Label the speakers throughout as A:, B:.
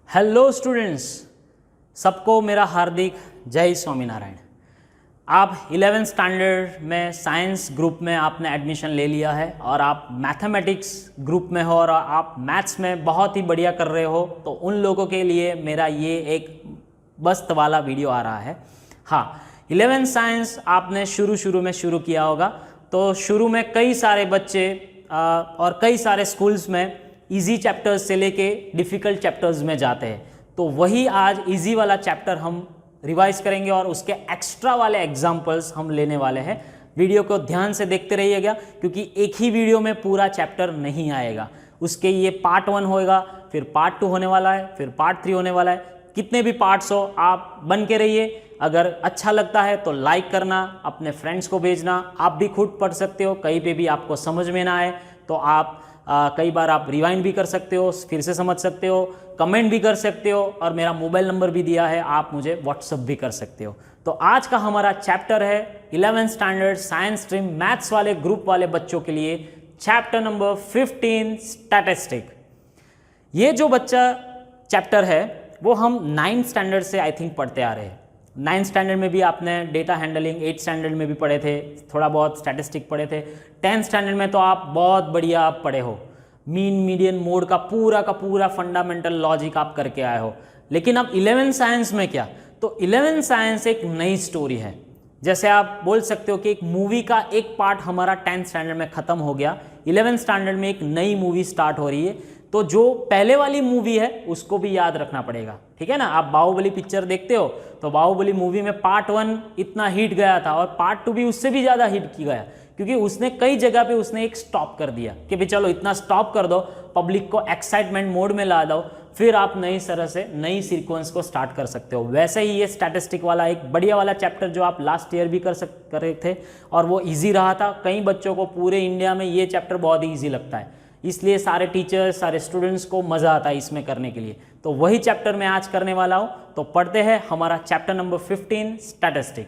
A: Hello students, सबको मेरा हार्दिक जय स्वामीनारायण। आप 11th स्टैंडर्ड में साइंस ग्रुप में आपने एडमिशन ले लिया है और आप मैथमेटिक्स ग्रुप में हो और आप मैथ्स में बहुत ही बढ़िया कर रहे हो, तो उन लोगों के लिए मेरा ये एक मस्त वाला वीडियो आ रहा है। हाँ, 11th साइंस आपने शुरू में शुरू किया होगा, तो शुरू में कई सारे बच्चे और कई सारे स्कूल्स में इजी चैप्टर्स से लेके डिफ़िकल्ट चैप्टर्स में जाते हैं। तो वही आज इजी वाला चैप्टर हम रिवाइज करेंगे और उसके एक्स्ट्रा वाले एग्जाम्पल्स हम लेने वाले हैं। वीडियो को ध्यान से देखते रहिएगा, क्योंकि एक ही वीडियो में पूरा चैप्टर नहीं आएगा। उसके ये पार्ट 1 होएगा, फिर पार्ट 2 होने वाला है, फिर पार्ट 3 होने वाला है। कितने भी पार्ट्स हो आप बन के रहिए। अगर अच्छा लगता है तो लाइक करना, अपने फ्रेंड्स को भेजना। आप भी खुद पढ़ सकते हो, कहीं पे भी आपको समझ में ना आए तो आप कई बार आप रिवाइंड भी कर सकते हो, फिर से समझ सकते हो, कमेंट भी कर सकते हो, और मेरा मोबाइल नंबर भी दिया है, आप मुझे व्हाट्सअप भी कर सकते हो। तो आज का हमारा चैप्टर है 11th standard science stream maths वाले ग्रुप वाले बच्चों के लिए चैप्टर नंबर 15 स्टैटिस्टिक। ये जो बच्चा चैप्टर है वो हम 9th स्टैंडर्ड से आई थिंक पढ़ते आ रहे हैं। 9th स्टैंडर्ड में भी आपने डेटा हैंडलिंग, 8th स्टैंडर्ड में भी पढ़े थे, थोड़ा बहुत स्टैटिस्टिक पढ़े थे। 10th स्टैंडर्ड में तो आप बहुत बढ़िया आप पढ़े हो, मीन मीडियन मोड का पूरा फंडामेंटल लॉजिक आप करके आए हो। लेकिन अब 11th साइंस में क्या, तो 11th साइंस एक नई स्टोरी है। जैसे आप बोल सकते हो कि एक मूवी का एक पार्ट हमारा 10th स्टैंडर्ड में ख़त्म हो गया, 11th स्टैंडर्ड में एक नई मूवी स्टार्ट हो रही है। तो जो पहले वाली मूवी है उसको भी याद रखना पड़ेगा, ठीक है ना। आप बाहुबली पिक्चर देखते हो तो बाहुबली मूवी में पार्ट 1 इतना हिट गया था और पार्ट 2 भी उससे भी ज़्यादा हिट की गया, क्योंकि उसने कई जगह पे उसने एक स्टॉप कर दिया कि भाई चलो इतना स्टॉप कर दो, पब्लिक को एक्साइटमेंट मोड में ला दो, फिर आप नई तरह से नई सीक्वेंस को स्टार्ट कर सकते हो। वैसे ही ये स्टैटिस्टिक वाला एक बढ़िया वाला चैप्टर जो आप लास्ट ईयर भी कर रहे थे और वो ईजी रहा था। कई बच्चों को पूरे इंडिया में ये चैप्टर बहुत ही ईजी लगता है, इसलिए सारे टीचर्स सारे स्टूडेंट्स को मज़ा आता है इसमें करने के लिए। तो वही चैप्टर मैं आज करने वाला हूँ। तो पढ़ते हैं हमारा chapter number 15 statistic.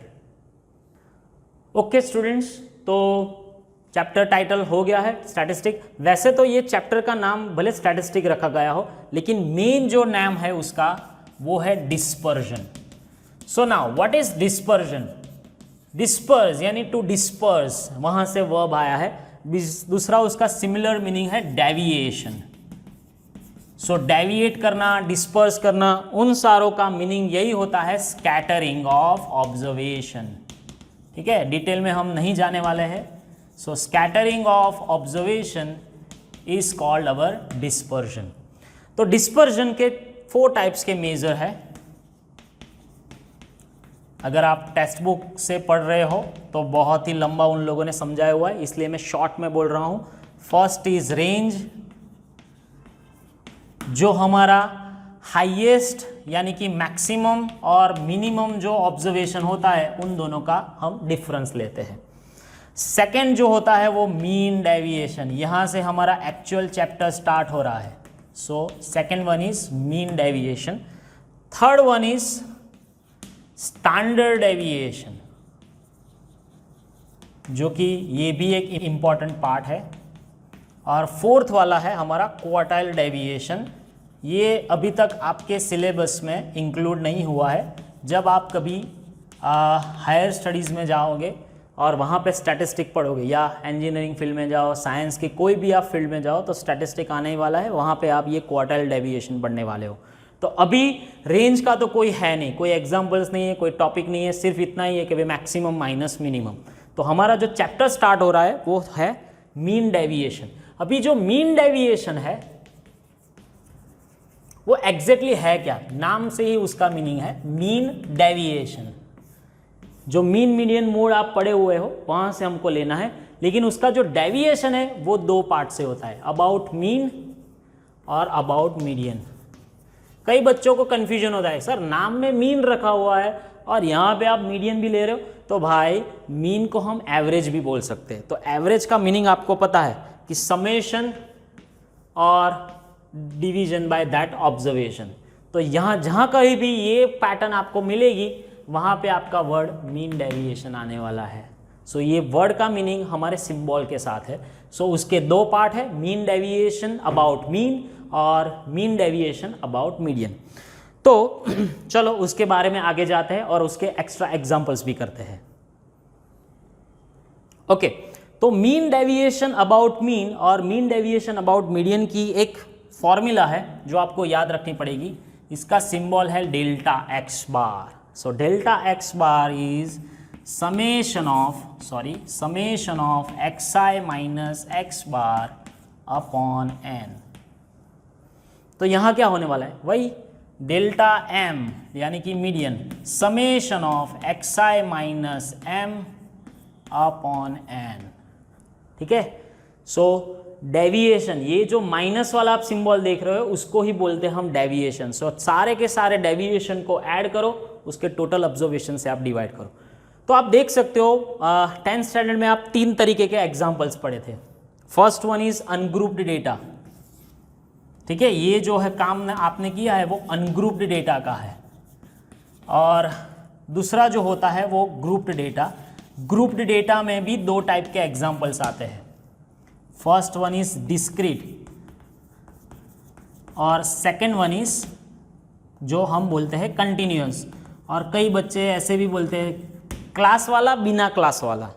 A: Okay students, तो चैप्टर टाइटल हो गया है स्टैटिस्टिक। वैसे तो ये चैप्टर का नाम भले स्टैटिस्टिक रखा गया हो, लेकिन मेन जो नाम है उसका वो है dispersion. So now what is dispersion? Disperse यानी टू डिस्पर्स, वहां से वर्ब आया है। दूसरा उसका सिमिलर मीनिंग है डेविएशन। सो डेविएट करना, डिस्पर्स करना, उन सारों का मीनिंग यही होता है स्कैटरिंग ऑफ ऑब्जर्वेशन। ठीक है, डिटेल में हम नहीं जाने वाले हैं। So scattering of observation is called our dispersion. तो डिस्पर्जन के 4 टाइप्स के मेजर है। अगर आप टेक्स्ट बुक से पढ़ रहे हो तो बहुत ही लंबा उन लोगों ने समझाया हुआ है, इसलिए मैं शॉर्ट में बोल रहा हूं। फर्स्ट इज रेंज, जो हमारा हाईएस्ट यानी कि मैक्सिमम और मिनिमम जो ऑब्जर्वेशन होता है उन दोनों का हम डिफरेंस लेते हैं। सेकेंड जो होता है वो मीन डेविएशन, यहां से हमारा एक्चुअल चैप्टर स्टार्ट हो रहा है। So second one is mean deviation. Third one is standard deviation, जो कि ये भी एक इम्पॉर्टेंट पार्ट है। और फोर्थ वाला है हमारा क्वार्टाइल डेविएशन। ये अभी तक आपके सिलेबस में इंक्लूड नहीं हुआ है। जब आप कभी हायर स्टडीज़ में जाओगे और वहाँ पे स्टैटिस्टिक पढ़ोगे, या इंजीनियरिंग फील्ड में जाओ, साइंस की कोई भी आप फील्ड में जाओ, तो स्टैटिस्टिक आने ही वाला है। वहाँ पे आप ये क्वार्टाइल डेविएशन पढ़ने वाले हो। तो अभी रेंज का तो कोई है नहीं, कोई एग्जाम्पल्स नहीं है, कोई टॉपिक नहीं है, सिर्फ इतना ही है कि भाई मैक्सिमम माइनस मिनिमम। तो हमारा जो चैप्टर स्टार्ट हो रहा है वो है मीन डेविएशन। अभी जो मीन डेविएशन है वो एग्जैक्टली है क्या, नाम से ही उसका मीनिंग है मीन डेविएशन। जो मीन मीडियन मोड आप पढ़े हुए हो वहां से हमको लेना है, लेकिन उसका जो डेविएशन है वो 2 पार्ट से होता है, अबाउट मीन और अबाउट मीडियन। कई बच्चों को कंफ्यूजन होता है, सर नाम में मीन रखा हुआ है और यहाँ पे आप मीडियन भी ले रहे हो। तो भाई मीन को हम एवरेज भी बोल सकते हैं। तो एवरेज का मीनिंग आपको पता है कि समेशन और डिवीजन बाय दैट ऑब्जर्वेशन। तो यहाँ जहाँ कहीं भी ये पैटर्न आपको मिलेगी वहाँ पे आपका वर्ड मीन डेविएशन आने वाला है। सो ये वर्ड का मीनिंग हमारे सिंबल के साथ है। सो उसके 2 पार्ट है, मीन डेविएशन अबाउट मीन और मीन डेविएशन अबाउट मीडियन। तो चलो उसके बारे में आगे जाते हैं और उसके एक्स्ट्रा एग्जांपल्स भी करते हैं। ओके, तो मीन डेविएशन अबाउट मीन और मीन डेविएशन अबाउट मीडियन की एक फॉर्मूला है जो आपको याद रखनी पड़ेगी। इसका सिंबल है delta x bar. So delta x bar is summation of xi minus x bar upon n। तो यहां क्या होने वाला है, वही डेल्टा m यानी कि median summation of xi minus m upon n। ठीक है, सो डेविएशन, ये जो माइनस वाला आप सिंबल देख रहे हो उसको ही बोलते हैं हम डेविएशन। सो सारे के सारे डेविएशन को ऐड करो, उसके टोटल ऑब्जर्वेशन से आप डिवाइड करो। तो आप देख सकते हो 10th स्टैंडर्ड में आप 3 तरीके के एग्जांपल्स पढ़े थे। First one is ungrouped data. ठीक है, ये जो है काम आपने किया है वो अनग्रुप्ड डेटा का है। और दूसरा जो होता है वो ग्रुप्ड डेटा। ग्रुप्ड डेटा में भी 2 टाइप के एग्जांपल्स आते हैं। फर्स्ट वन इज डिस्क्रीट और सेकेंड वन इज जो हम बोलते हैं कंटिन्यूअस। और कई बच्चे ऐसे भी बोलते हैं क्लास वाला बिना क्लास वाला।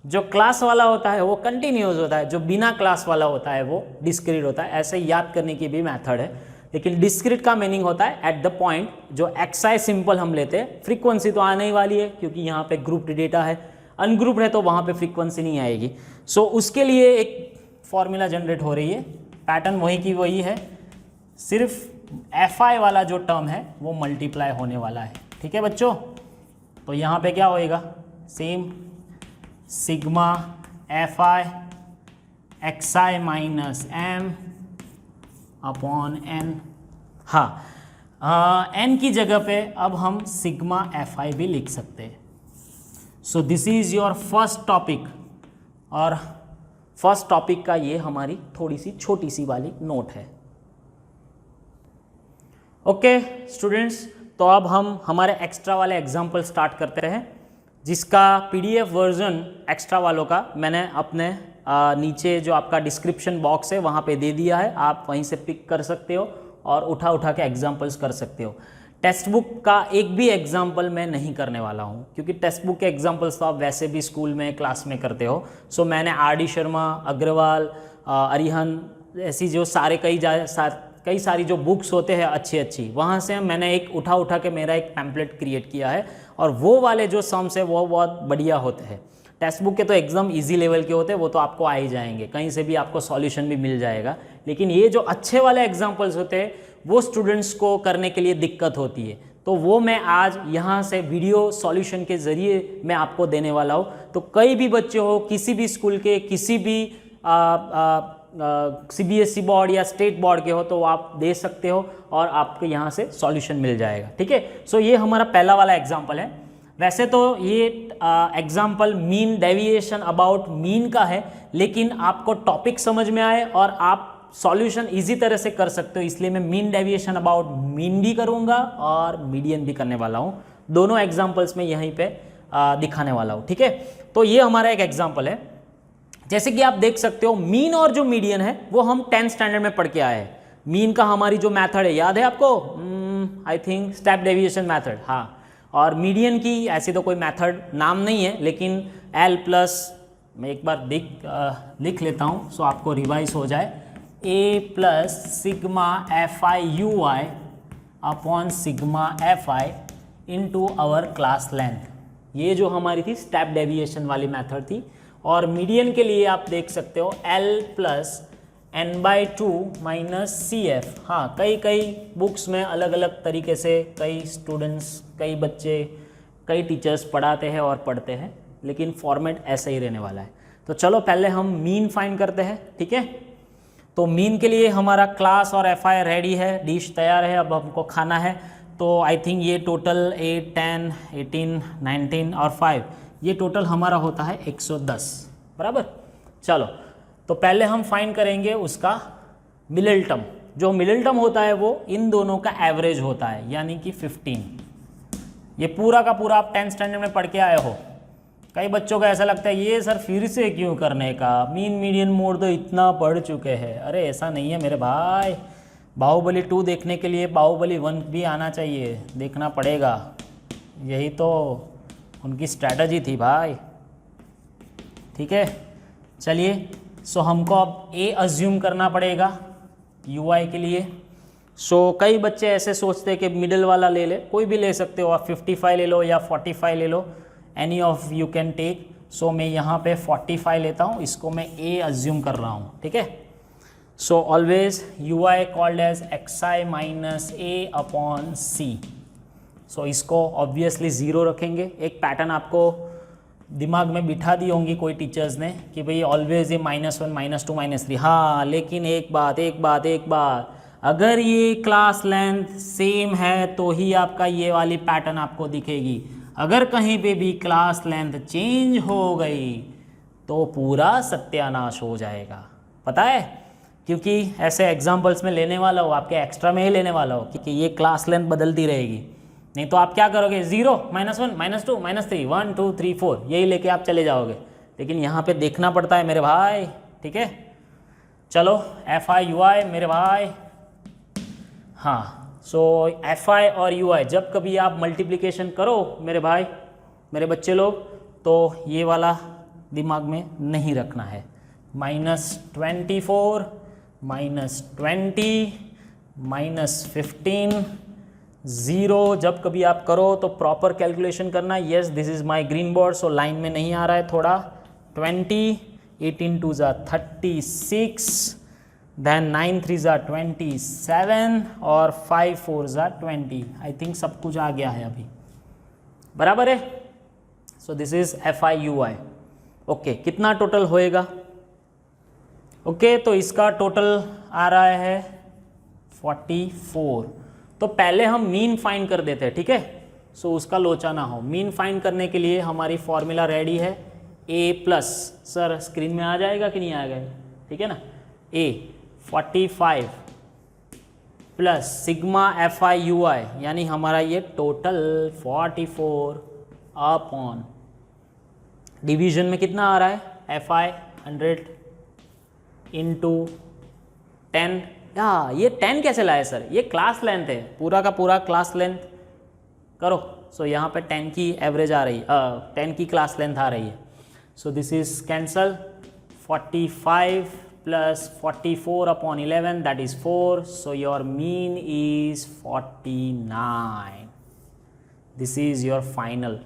A: जो क्लास वाला होता है वो कंटिन्यूअस होता है, जो बिना क्लास वाला होता है वो डिस्क्रीट होता है। ऐसे याद करने की भी मेथड है, लेकिन डिस्क्रीट का मीनिंग होता है एट द पॉइंट। जो एक्सआई सिंपल हम लेते हैं, फ्रीक्वेंसी तो आने ही वाली है क्योंकि यहाँ पे ग्रुप्ड डेटा है। अनग्रुप्ड है तो वहाँ पे फ्रीक्वेंसी नहीं आएगी। सो उसके लिए एक फॉर्मूला जनरेट हो रही है, पैटर्न वही की वही है, सिर्फ एफआई वाला जो टर्म है वो मल्टीप्लाई होने वाला है। ठीक है बच्चों, तो यहाँ पे क्या होएगा, same sigma F I X I minus M upon N. हाँ, एन की जगह पे अब हम सिग्मा एफआई भी लिख सकते हैं। So this is your first topic, और फर्स्ट टॉपिक का ये हमारी थोड़ी सी छोटी सी वाली नोट है। ओके स्टूडेंट्स, तो अब हम हमारे एक्स्ट्रा वाले एग्जाम्पल स्टार्ट करते हैं, जिसका पीडीएफ वर्जन एक्स्ट्रा वालों का मैंने अपने नीचे जो आपका डिस्क्रिप्शन बॉक्स है वहाँ पे दे दिया है। आप वहीं से पिक कर सकते हो और उठा के एग्जाम्पल्स कर सकते हो। टेक्स्ट बुक का एक भी एग्जाम्पल मैं नहीं करने वाला हूँ, क्योंकि टेक्स्ट बुक के एग्जाम्पल्स तो आप वैसे भी स्कूल में क्लास में करते हो। सो मैंने आर.डी. शर्मा, अग्रवाल, अरिहन ऐसी जो कई सारी जो बुक्स होते हैं अच्छी वहाँ से मैंने एक उठा के मेरा एक पैम्पलेट क्रिएट किया है, और वो वाले जो सम्स है वो बहुत बढ़िया होते हैं। टेक्स्ट बुक के तो एकदम इजी लेवल के होते हैं, वो तो आपको आ ही जाएंगे, कहीं से भी आपको सॉल्यूशन भी मिल जाएगा। लेकिन ये जो अच्छे वाले एग्जाम्पल्स होते हैं वो स्टूडेंट्स को करने के लिए दिक्कत होती है, तो वो मैं आज यहाँ से वीडियो सॉल्यूशन के ज़रिए मैं आपको देने वाला हूँ। तो कई भी बच्चे हो, किसी भी स्कूल के, किसी भी सीबीएसई बोर्ड या स्टेट बोर्ड के हो, तो आप दे सकते हो और आपको यहाँ से सॉल्यूशन मिल जाएगा। ठीक है, सो ये हमारा पहला वाला एग्जाम्पल है। वैसे तो ये example mean deviation about mean का है, लेकिन आपको टॉपिक समझ में आए और आप सॉल्यूशन इजी तरह से कर सकते हो, इसलिए मैं मीन डेविएशन अबाउट मीन भी करूँगा और मीडियन भी करने वाला हूँ। दोनों एग्जाम्पल्स में यहीं पे दिखाने वाला हूँ। ठीक है, तो ये हमारा एक एग्जाम्पल है। जैसे कि आप देख सकते हो, मीन और जो मीडियन है वो हम 10th स्टैंडर्ड में पढ़ के आए हैं। मीन का हमारी जो मेथड है याद है आपको, I think step deviation method. हाँ, और मीडियन की ऐसी तो कोई मेथड नाम नहीं है, लेकिन L प्लस मैं एक बार लिख लेता हूँ सो आपको रिवाइज हो जाए, A plus sigma FI UI upon sigma FI into our class length. ये जो हमारी थी स्टेप डेविएशन वाली मेथड थी। और मीडियन के लिए आप देख सकते हो L plus N/2 minus CF। हाँ, कई बुक्स में अलग अलग तरीके से कई स्टूडेंट्स, कई बच्चे, कई टीचर्स पढ़ाते हैं और पढ़ते हैं, लेकिन फॉर्मेट ऐसा ही रहने वाला है। तो चलो पहले हम मीन फाइंड करते हैं। ठीक है, तो मीन के लिए हमारा क्लास और FI रेडी है, डिश तैयार है, अब हमको खाना है। तो आई थिंक ये टोटल 8, 10, 18, 19 और 5, ये टोटल हमारा होता है 110 बराबर। चलो, तो पहले हम फाइंड करेंगे उसका मिडिल टर्म। जो मिडिल टर्म होता है वो इन दोनों का एवरेज होता है, यानी कि 15। ये पूरा का पूरा आप 10th स्टैंडर्ड में पढ़ के आए हो। कई बच्चों को ऐसा लगता है ये सर फिर से क्यों करने का, मीन मीडियन मोड तो इतना पढ़ चुके हैं। अरे ऐसा नहीं है मेरे भाई, बाहुबली 2 देखने के लिए बाहुबली 1 भी आना चाहिए, देखना पड़ेगा, यही तो उनकी स्ट्रैटेजी थी भाई। ठीक है, चलिए, सो हमको अब ए अज्यूम करना पड़ेगा UI के लिए। सो कई बच्चे ऐसे सोचते हैं कि मिडिल वाला ले ले, कोई भी ले सकते हो आप, 55 ले लो या 45 ले लो, any of you can take. So मैं यहाँ पे 45 लेता हूँ, इसको मैं ए अज्यूम कर रहा हूँ। ठीक है, so always UI called as xi minus A upon C. So इसको ऑब्वियसली 0 रखेंगे। एक पैटर्न आपको दिमाग में बिठा दी होंगी कोई टीचर्स ने कि भाई ऑलवेज ये -1 -2 -3। हाँ, लेकिन एक बात, अगर ये क्लास लेंथ सेम है तो ही आपका ये वाली पैटर्न आपको दिखेगी। अगर कहीं पे भी क्लास लेंथ चेंज हो गई तो पूरा सत्यानाश हो जाएगा, पता है, क्योंकि ऐसे एग्जाम्पल्स में लेने वाला हो, आपके एक्स्ट्रा में ही लेने वाला हो कि ये क्लास लेंथ बदलती रहेगी। नहीं तो आप क्या करोगे, 0 -1 -2 -3 1 2 3 4 यही लेके आप चले जाओगे। लेकिन यहाँ पे देखना पड़ता है मेरे भाई। ठीक है, चलो FI UI मेरे भाई। हाँ, सो FI और UI जब कभी आप मल्टीप्लिकेशन करो मेरे भाई, मेरे बच्चे लोग, तो ये वाला दिमाग में नहीं रखना है। -24 -20 -15 0 जब कभी आप करो तो प्रॉपर कैलकुलेशन करना। Yes, this is my green board, so line में नहीं आ रहा है थोड़ा। 20 18 2 ज़ा 36, देन 9 3 ज़ा 27 और 5 4 ज़ा 20। आई थिंक सब कुछ आ गया है अभी, बराबर है। So this is FI UI। Okay, कितना टोटल होएगा? ओके, तो इसका टोटल आ रहा है 44। तो पहले हम मीन फाइंड कर देते हैं। ठीक है, सो उसका लोचा ना हो। मीन फाइंड करने के लिए हमारी फॉर्मूला रेडी है, A+, सर स्क्रीन में आ जाएगा कि नहीं आएगा? ठीक है ना, A 45 plus sigma FI UI, यानी हमारा ये टोटल 44 अपॉन डिवीजन में कितना आ रहा है, FI 100 इंटू 10। हाँ, ये 10 कैसे लाए सर? ये क्लास लेंथ है, पूरा का पूरा क्लास लेंथ करो। सो यहाँ पे 10 की एवरेज आ रही है, 10 की क्लास लेंथ आ रही है। So this is cancel, 45 plus 44 upon 11 that is 4। So your mean is 49। This is your final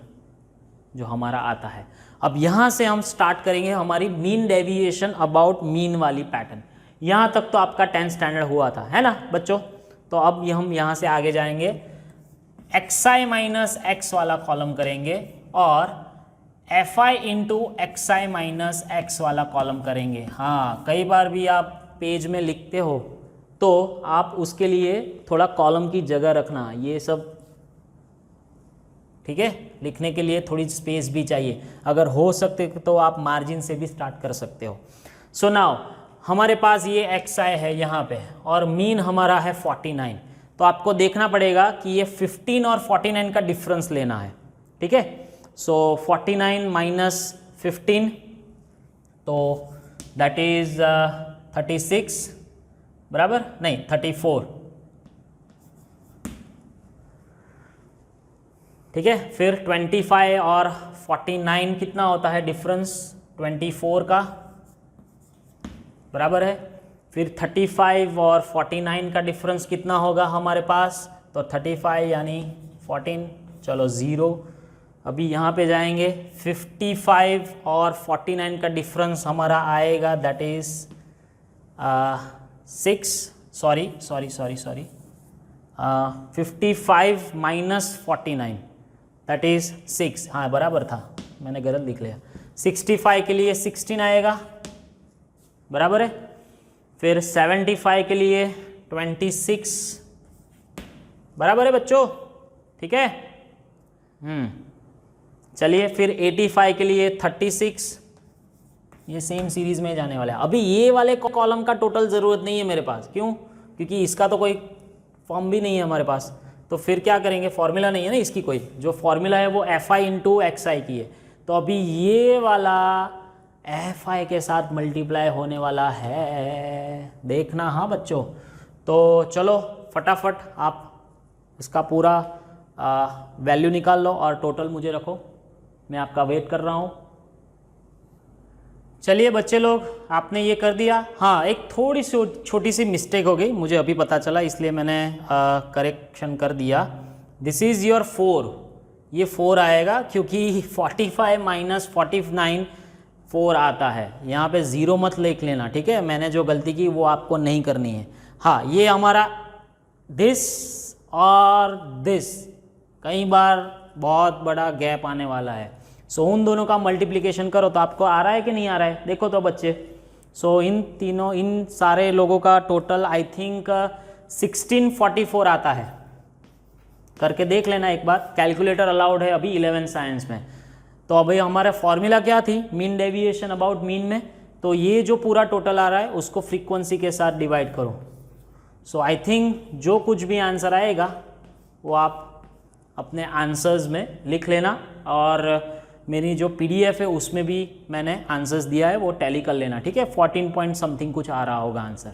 A: जो हमारा आता है। अब यहाँ से हम स्टार्ट करेंगे हमारी मीन डेविएशन अबाउट मीन वाली पैटर्न। यहाँ तक तो आपका 10 स्टैंडर्ड हुआ था, है ना बच्चों? तो अब हम यहाँ से आगे जाएंगे, xi माइनस x वाला कॉलम करेंगे और FI into xi minus x वाला कॉलम करेंगे। हाँ, कई बार भी आप पेज में लिखते हो तो आप उसके लिए थोड़ा कॉलम की जगह रखना, ये सब ठीक है, लिखने के लिए थोड़ी स्पेस भी चाहिए। अगर हो सकते तो आप मार्जिन से भी स्टार्ट कर सकते हो। सो नाउ हमारे पास ये xi है यहाँ पे और मीन हमारा है 49। तो आपको देखना पड़ेगा कि ये 15 और 49 का डिफरेंस लेना है। ठीक है, सो 49 माइनस 15 तो दैट इज 36, बराबर नहीं 34। ठीक है, फिर 25 और 49 कितना होता है डिफरेंस, 24 का, बराबर है। फिर 35 और 49 का डिफरेंस कितना होगा हमारे पास, तो 35 यानी 14, चलो 0। अभी यहाँ पे जाएंगे, 55 और 49 का डिफरेंस हमारा आएगा that is 6, sorry 55 minus 49 that is 6। हाँ बराबर था, मैंने गलत लिख लिया। 65 के लिए 16 आएगा, बराबर है। फिर 75 के लिए 26, बराबर है बच्चों, ठीक है। चलिए, फिर 85 के लिए 36, ये सेम सीरीज में जाने वाला है। अभी ये वाले कॉलम का टोटल ज़रूरत नहीं है मेरे पास, क्यों? क्योंकि इसका तो कोई फॉर्म भी नहीं है हमारे पास। तो फिर क्या करेंगे, फॉर्मूला नहीं है ना इसकी कोई, जो फॉर्मूला है वो FI इंटू XI की है। तो अभी ये वाला FI के साथ मल्टीप्लाई होने वाला है, देखना हाँ बच्चों। तो चलो फटाफट आप इसका पूरा वैल्यू निकाल लो और टोटल मुझे रखो, मैं आपका वेट कर रहा हूँ। चलिए बच्चे लोग, आपने ये कर दिया। हाँ, एक थोड़ी सी छोटी सी मिस्टेक हो गई, मुझे अभी पता चला, इसलिए मैंने करेक्शन कर दिया। दिस इज़ योर 4, ये 4 आएगा क्योंकि 45 माइनस 49 4 आता है। यहाँ पे 0 मत लिख लेना, ठीक है? मैंने जो गलती की वो आपको नहीं करनी है। हाँ, ये हमारा दिस और दिस, कई बार बहुत बड़ा गैप आने वाला है। सो उन दोनों का मल्टीप्लिकेशन करो तो आपको आ रहा है कि नहीं आ रहा है, देखो तो बच्चे। सो इन सारे लोगों का टोटल आई थिंक 1644 आता है। करके देख लेना एक बार, कैलकुलेटर अलाउड है अभी 11 साइंस में। तो अभी हमारा फॉर्मूला क्या थी, मीन डेविएशन अबाउट मीन में। तो ये जो पूरा टोटल आ रहा है उसको फ्रीक्वेंसी के साथ डिवाइड करो। सो आई थिंक जो कुछ भी आंसर आएगा वो आप अपने आंसर्स में लिख लेना, और मेरी जो PDF है उसमें भी मैंने आंसर्स दिया है वो टैली कर लेना, ठीक है? 14 पॉइंट समथिंग कुछ आ रहा होगा आंसर।